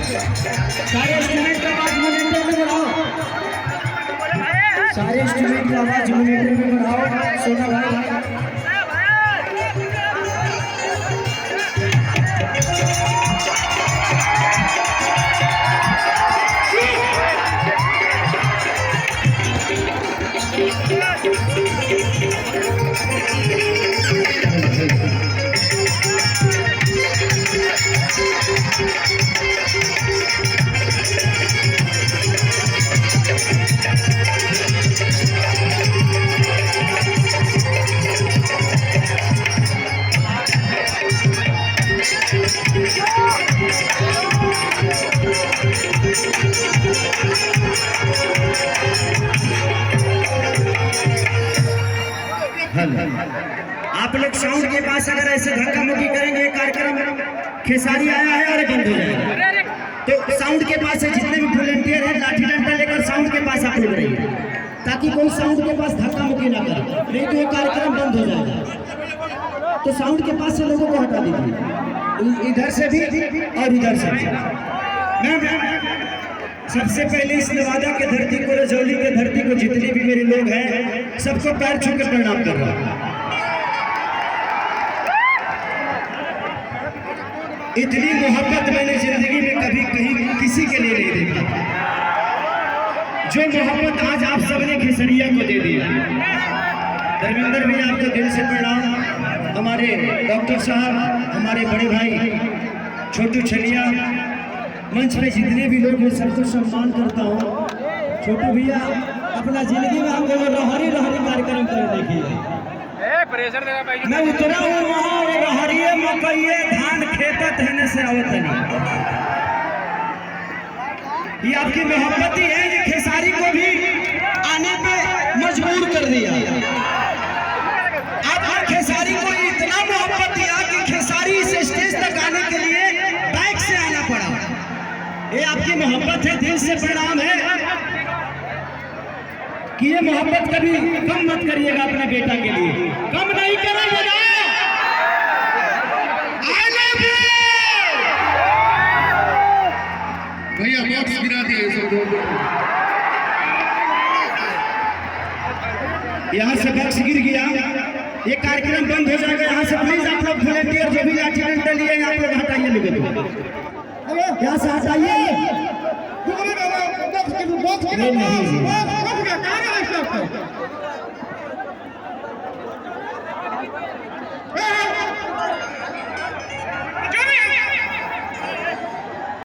सारे इंस्ट्रूमेंट का आवाज मॉनिटर में बढ़ाओ, सारे इंस्ट्रूमेंट का आवाज मॉनिटर में बढ़ाओ। सोना भाई आप लोग साउंड के पास अगर ऐसे धक्का मुक्की करेंगे, कार्यक्रम खेसारी आया है और बंद हो जाएगा। तो साउंड के पास है, जितने भी वॉलंटियर हैं लाठी डंडा लेकर साउंड के पास आप लोग रहिए, ताकि कोई साउंड के पास धक्का मुक्की ना करे, नहीं तो ये कार्यक्रम बंद हो जाएगा। तो साउंड के पास से लोगों को हटा दीजिए, इधर से भी और उधर से भी। सबसे पहले इस नवादा के धरती को, रजौली के धरती को, जितने भी मेरे लोग हैं सबको पैर छू के प्रणाम कर रहा हूं। इतनी मोहब्बत मैंने जिंदगी में कभी कहीं किसी के लिए नहीं देखा, जो मोहब्बत आज आप सबने खेसरिया को दे दिया। धर्मेंद्र भी आपको दिल से प्रणाम। हमारे डॉक्टर साहब, हमारे बड़े भाई छोटू छलिया, मंच पे जितने भी लोग हैं सबको सम्मान करता हूँ। छोटू भैया अपना जिंदगी में हम लोग लहरी कार्यक्रम कर देखिए, मैं उतरा हूँ वहाँ लहरिये मकइये धान खेतत है से आवत नहीं। ये आपकी मोहब्बत ही है, ये खेसारी को भी आने पे मजबूर कर दिया। आपने खेसारी को इतना मोहब्बत दिया कि खेसारी इस स्टेज तक आने के लिए बाइक से आना पड़ा। ये आपकी मोहब्बत है, दिल से प्रणाम है कि ये मोहब्बत कभी कम मत करिएगा अपने बेटा के लिए, कम नहीं करेंगे ना। भैया बॉक्स गिरा दिए यहाँ से बॉक्स गिर गया, ये कार्यक्रम बंद हो जाएगा। यहाँ से प्लीज आप लोग वॉलंटियर जो भी लाठी डंडा लिए आप लोग हटाइए, लोग यहाँ से हटाइए। नहीं